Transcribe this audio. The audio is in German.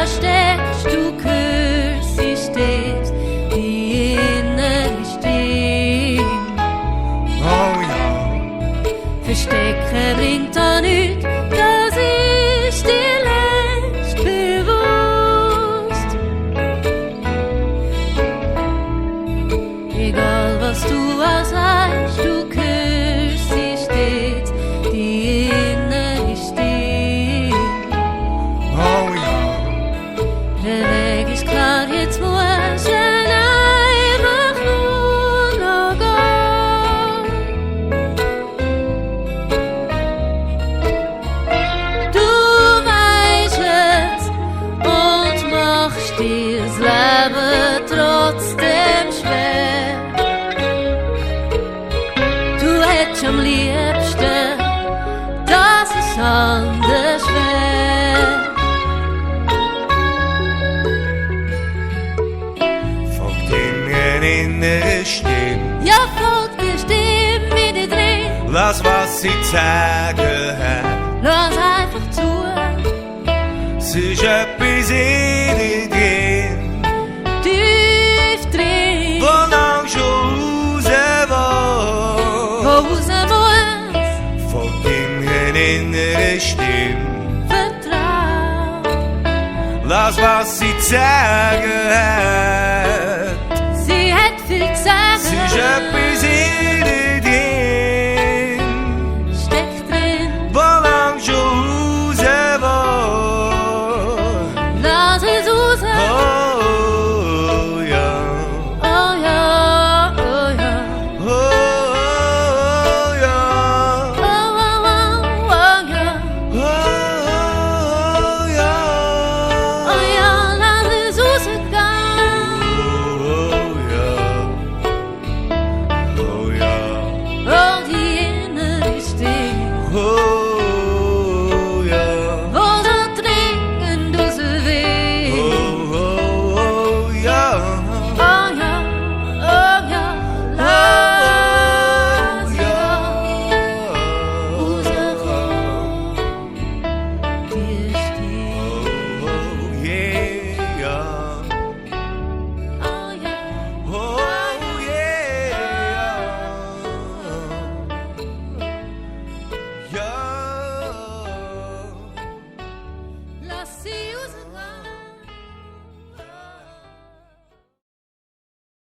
versteckst, du hörst die stets, die innerlich stehen. Oh ja, Verstecken bringt da nichts, das ist dir längst bewusst. Egal was du auch sagst, du hörst sie stets, die innerlich stehen. oh ja, Der Weg ist klar, jetzt muss er einfach nur noch gehen. Du weißt es und machst dir das Leben trotzdem schwer. Du hättest am liebsten, dass es anders wäre. folgt deiner inneren Stimme. Ja, folgt der Stimme in dir drin. Lass, was sie zu sagen hat. Lass einfach zu. Es ist etwas in dir drin, Tief drin. wo lang schon raus will. Raus muss. Folgt deiner inneren Stimme. Vertrau. Lass, was sie zu sagen hat. Sie hat viel gesagt. Es ist etwas in dir drin, Steckt drin. wo lang schon raus will. Lass es raus. Oh ja, Oh ja, oh ja. oh ja, Oh, oh, oh, oh ja. oh ja, Oh ja, lass es rausgehen. oh ja, Oh, die innere Stimme. oh ja, Wo so dringend raus will. oh ja, Oh ja, lass es rauskommen. Die Stimme. Oh ja, lass sie rausgehen.